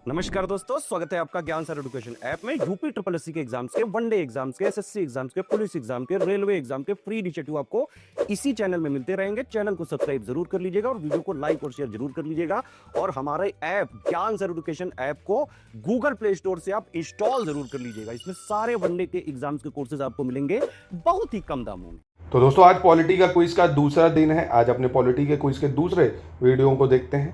नमस्कार दोस्तों, स्वागत है आपका ज्ञान सर एजुकेशन ऐप में। यूपी ट्रिपल एससी के एग्जाम्स के, वनडे एग्जाम्स के, एसएससी एग्जाम्स के, पुलिस एग्जाम के, रेलवे एग्जाम के फ्री इनिशिएटिव आपको इसी चैनल में मिलते रहेंगे। चैनल को सब्सक्राइब जरूर कर लीजिएगा और वीडियो को लाइक और शेयर जरूर कर लीजिएगा। और हमारे ऐप ज्ञान सर एजुकेशन ऐप को गूगल प्ले स्टोर से आप इंस्टॉल जरूर कर लीजिएगा। इसमें सारे वनडे के एग्जाम्स के कोर्सेज आपको मिलेंगे बहुत ही कम दामों में। तो दोस्तों, आज पॉलिटी का क्विज का दूसरा दिन है। आज अपने पॉलिटी के क्विज के दूसरे वीडियो को देखते हैं।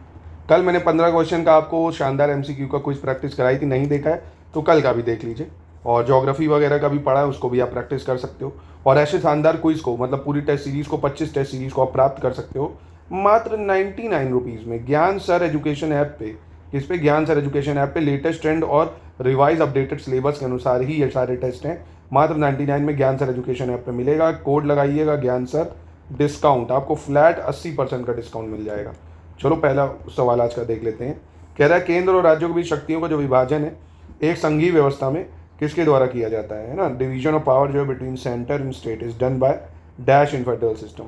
कल मैंने 15 क्वेश्चन का आपको शानदार एमसीक्यू का क्विज प्रैक्टिस कराई थी, नहीं देखा है तो कल का भी देख लीजिए। और ज्योग्राफी वगैरह का भी पढ़ा है, उसको भी आप प्रैक्टिस कर सकते हो। और ऐसे शानदार क्विज को, मतलब पूरी टेस्ट सीरीज को, 25 टेस्ट सीरीज को आप प्राप्त कर सकते हो मात्र 99 रुपीज़ में ज्ञान सर एजुकेशन ऐप पे। इस पे ज्ञान सर एजुकेशन ऐप पे लेटेस्ट ट्रेंड और रिवाइज अपडेटेड सिलेबस के अनुसार ही ये सारे टेस्ट हैं। मात्र 99 में ज्ञान सर एजुकेशन ऐप पे मिलेगा। कोड लगाइएगा ज्ञान सर, डिस्काउंट आपको फ्लैट 80% का डिस्काउंट मिल जाएगा। चलो पहला सवाल आज का देख लेते हैं। कह रहा है, केंद्र और राज्यों के बीच शक्तियों का जो विभाजन है एक संघीय व्यवस्था में किसके द्वारा किया जाता है ना। डिवीजन ऑफ पावर जो है between centre and state is done by dash in federal system.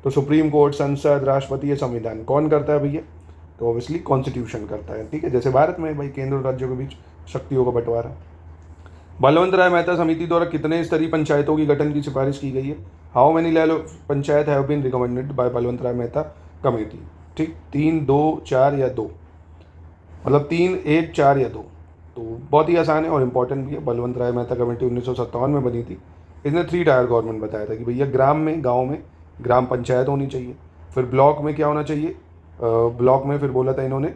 तो सुप्रीम कोर्ट, संसद, राष्ट्रपति, ये संविधान कौन करता है भैया? तो ऑब्वियसली कॉन्स्टिट्यूशन करता है। ठीक है, जैसे भारत में भाई केंद्र और राज्यों के बीच शक्तियों का बंटवारा। बलवंत राय मेहता समिति द्वारा कितने स्तरीय पंचायतों की गठन की सिफारिश की गई है? How many level panchayat have been recommended by Balwant Rai Mehta committee? ठीक, 3, 2, 4 या 2, मतलब 3, 1, 4 या 2। तो बहुत ही आसान है और इम्पोर्टेंट भी है। बलवंत राय मेहता कमेटी 1957 में बनी थी। इसने 3 टायर गवर्नमेंट बताया था कि भैया ग्राम में, गाँव में ग्राम पंचायत होनी चाहिए। फिर ब्लॉक में क्या होना चाहिए? ब्लॉक में फिर बोला था इन्होंने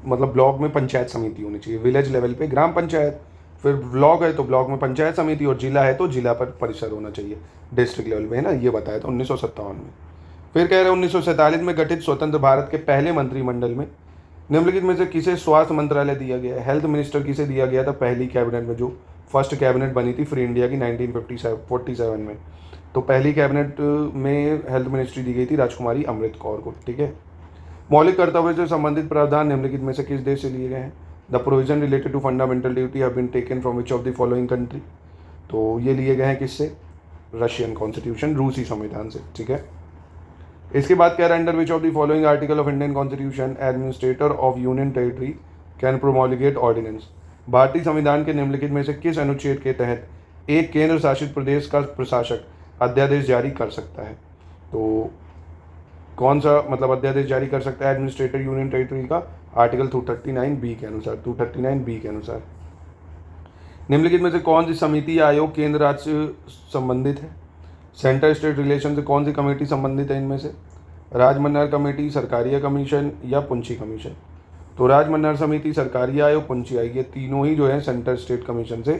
मतलब ब्लॉक में पंचायत समिति होनी चाहिए, विलेज लेवल पे ग्राम पंचायत। फिर ब्लॉक है तो ब्लॉक में पंचायत समिति, और जिला है तो जिला पर परिषद होना चाहिए, डिस्ट्रिक्ट लेवल पे, है ना। ये बताया था 1957 में। फिर कह रहे हैं 1947 में गठित स्वतंत्र भारत के पहले मंत्रिमंडल में निम्नलिखित में से किसे स्वास्थ्य मंत्रालय दिया गया है? हेल्थ मिनिस्टर किसे दिया गया था पहली कैबिनेट में, जो फर्स्ट कैबिनेट बनी थी फ्री इंडिया की 1947 में? तो पहली कैबिनेट में हेल्थ मिनिस्ट्री दी गई थी राजकुमारी अमृत कौर को। ठीक है। मौलिक कर्तव्य से संबंधित प्रावधान निम्नलिखित में से किस देश से लिए गए हैं? The provision related to fundamental duty have been taken from which of the following country? तो ये लिए गए हैं किससे? रशियन कॉन्स्टिट्यूशन, रूसी संविधान से। ठीक है। इसके बाद कह रहा है, under which of the following article of Indian constitution administrator of union territory can promulgate ordinance? भारतीय संविधान के निम्नलिखित में से किस अनुच्छेद के तहत एक केंद्र शासित प्रदेश का प्रशासक अध्यादेश जारी कर सकता है? तो कौन सा मतलब अध्यादेश जारी कर सकता है एडमिनिस्ट्रेटर यूनियन टेरिटरी का? आर्टिकल 239 के अनुसार। निम्नलिखित में से कौन सी समिति या आयोग केंद्र राज्य से संबंधित है? सेंटर स्टेट रिलेशन से कौन सी कमेटी संबंधित है इनमें से? राजमन्नार कमेटी, सरकारिया कमीशन या पुंछी कमीशन? तो राजमन्नार समिति, सरकारिया आयोग, पुंछी आयोग, ये तीनों ही जो है सेंटर स्टेट कमीशन से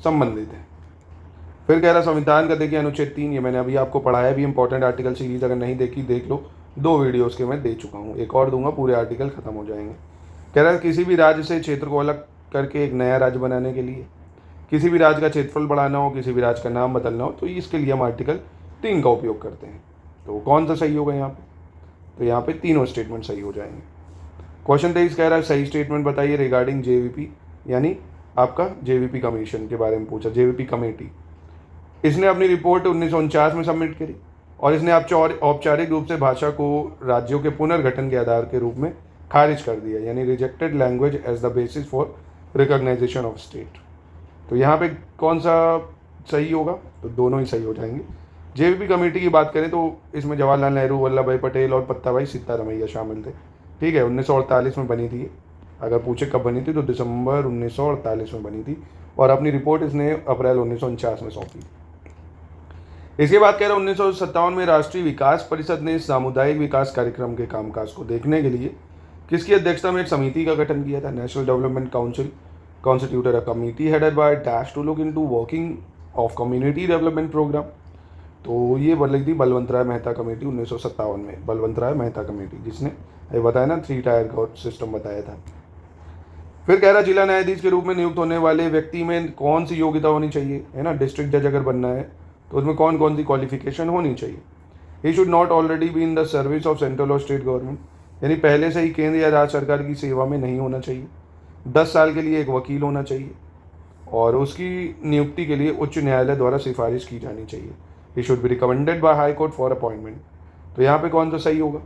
संबंधित है। फिर कह रहा संविधान का देखिए अनुच्छेद 3, ये मैंने अभी आपको पढ़ाया भी, इंपॉर्टेंट आर्टिकल सीरीज अगर नहीं देखी देख लो, 2 वीडियोस के मैं दे चुका हूँ, एक और दूंगा, पूरे आर्टिकल खत्म हो जाएंगे। कह रहा है किसी भी राज्य से क्षेत्र को अलग करके एक नया राज्य बनाने के लिए, किसी भी राज्य का क्षेत्रफल बढ़ाना हो, किसी भी राज्य का नाम बदलना हो, तो इसके लिए हम आर्टिकल 3 का उपयोग करते हैं। तो कौन सा सही होगा यहाँ पे? तो यहाँ पे तीनों स्टेटमेंट सही हो जाएंगे। क्वेश्चन 23 कह रहा है, सही स्टेटमेंट बताइए रिगार्डिंग जेवीपी, यानी आपका जेवीपी कमीशन के बारे में पूछा। जेवीपी कमेटी, इसने अपनी रिपोर्ट 1949 में सबमिट करी और इसने औपचारिक रूप से भाषा को राज्यों के पुनर्गठन के आधार के रूप में खारिज कर दिया, यानी rejected language as the basis for recognization of state. तो यहाँ पे कौन सा सही होगा? तो दोनों ही सही हो जाएंगे। जेवीपी कमेटी की बात करें तो इसमें जवाहरलाल नेहरू, वल्लभ भाई पटेल और पत्ताभाई सीतारमैया शामिल थे। ठीक है, 1948 में बनी थी। अगर पूछे कब बनी थी तो दिसंबर 1948 में बनी थी और अपनी रिपोर्ट इसने अप्रैल 1949 में सौंपी। इसके बाद कह रहा 1957 में राष्ट्रीय विकास परिषद ने सामुदायिक विकास कार्यक्रम के कामकाज को देखने के लिए किसकी अध्यक्षता में एक समिति का गठन किया था? National Development Council constituted a committee headed by dash to look into working of community development programme. तो ये बनी थी बलवंत राय मेहता कमेटी 1957 में। बलवंत राय मेहता कमेटी, जिसने ये बताया ना 3 टायर का सिस्टम बताया था। फिर कह रहा जिला न्यायाधीश के रूप में नियुक्त होने वाले व्यक्ति में कौन सी योग्यता होनी चाहिए, है ना। डिस्ट्रिक्ट जज अगर बनना है तो उसमें कौन कौन सी क्वालिफिकेशन होनी चाहिए? He should not already be in the service of central और स्टेट गवर्नमेंट, यानी पहले से ही केंद्र या राज्य सरकार की सेवा में नहीं होना चाहिए। 10 साल के लिए एक वकील होना चाहिए और उसकी नियुक्ति के लिए उच्च न्यायालय द्वारा सिफारिश की जानी चाहिए। He should be recommended by high court for appointment. तो यहाँ पे कौन सा सही होगा?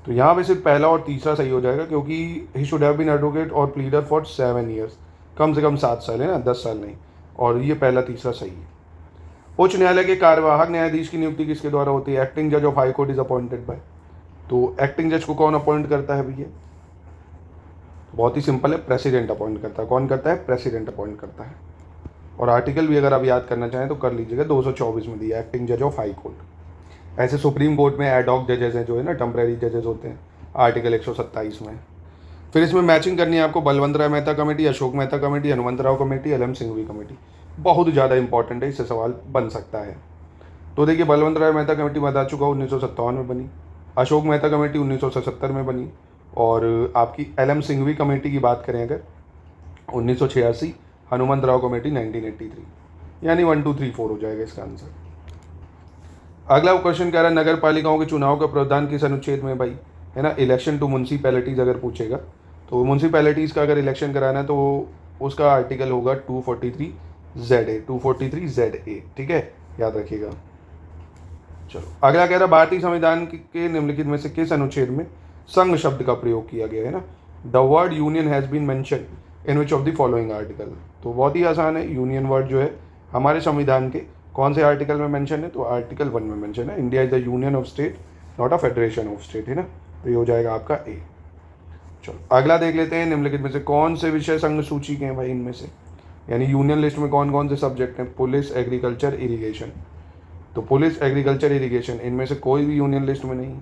तो यहाँ पे सिर्फ पहला और तीसरा सही हो जाएगा, क्योंकि he should have been advocate और प्लीडर फॉर 7 ईयर्स, कम से कम 7 साल है ना, 10 साल नहीं, और ये पहला तीसरा सही है। उच्च न्यायालय के कार्यवाहक न्यायाधीश की नियुक्ति किसके द्वारा होती है? एक्टिंग जज of high court is appointed by. तो एक्टिंग जज को कौन अपॉइंट करता है भैया? बहुत ही सिंपल है, प्रेसिडेंट अपॉइंट करता है। कौन करता है? प्रेसिडेंट अपॉइंट करता है। और आर्टिकल भी अगर आप याद करना चाहें तो कर लीजिएगा, 224 में दिया, एक्टिंग जज ऑफ हाई कोर्ट। ऐसे सुप्रीम कोर्ट में एडॉक जजेस हैं जो है ना, टेम्परेरी जजेस होते हैं, आर्टिकल 127 में। फिर इसमें मैचिंग करनी है आपको, Balwant Rai Mehta committee, Ashok Mehta committee, Hanumanth Rao committee, L M Singhvi committee. बहुत ज़्यादा इंपॉर्टेंट है, इससे सवाल बन सकता है। तो देखिए, बलवंत राय मेहता कमेटी बता चुका हूँ 1957 में बनी, अशोक मेहता कमेटी 1977 में बनी, और आपकी एल एम सिंघवी कमेटी की बात करें अगर 1986, हनुमंत राव कमेटी 1983, यानी 1 2 3 4 हो जाएगा इसका आंसर। अगला क्वेश्चन कह रहा है नगर पालिकाओं के चुनाव का प्रावधान किस अनुच्छेद में भाई, है ना? इलेक्शन टू म्यूनसिपैलिटीज़ अगर पूछेगा तो म्यूनसिपैलिटीज़ का अगर इलेक्शन कराना है तो उसका आर्टिकल होगा 243ZA, 243ZA, ठीक है, याद रखिएगा। चलो अगला कह रहा है भारतीय संविधान के निम्नलिखित में से किस अनुच्छेद में संघ शब्द का प्रयोग किया गया है ना? The word union has been mention in which of the following article. तो बहुत ही आसान है, यूनियन वर्ड जो है हमारे संविधान के कौन से आर्टिकल में मेंशन है? तो आर्टिकल 1 में मेंशन है, India is the union of state not a federation of state, है ना? तो ये हो जाएगा आपका ए। चलो अगला देख लेते हैं, निम्नलिखित में से कौन से विषय संघ सूची के हैं भाई इनमें से, यानी यूनियन लिस्ट में कौन कौन से सब्जेक्ट हैं? Police, agriculture, irrigation. तो पुलिस, एग्रीकल्चर, इरीगेशन, इनमें से कोई भी यूनियन लिस्ट में नहीं है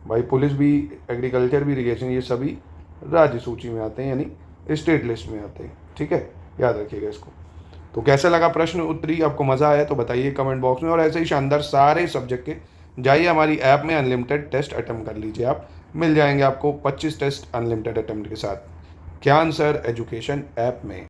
भाई। पुलिस भी, एग्रीकल्चर भी, इरीगेशन, ये सभी राज्य सूची में आते हैं, यानी स्टेट लिस्ट में आते हैं, ठीक है, याद रखिएगा इसको। तो कैसा लगा प्रश्न उत्तरी? आपको मज़ा आया तो बताइए कमेंट बॉक्स में, और ऐसे ही शानदार सारे सब्जेक्ट के जाइए हमारी ऐप में, अनलिमिटेड टेस्ट अटेम्प्ट कर लीजिए, आप मिल जाएंगे आपको 25 टेस्ट अनलिमिटेड अटेम्प्ट के साथ ज्ञान सर एजुकेशन ऐप में।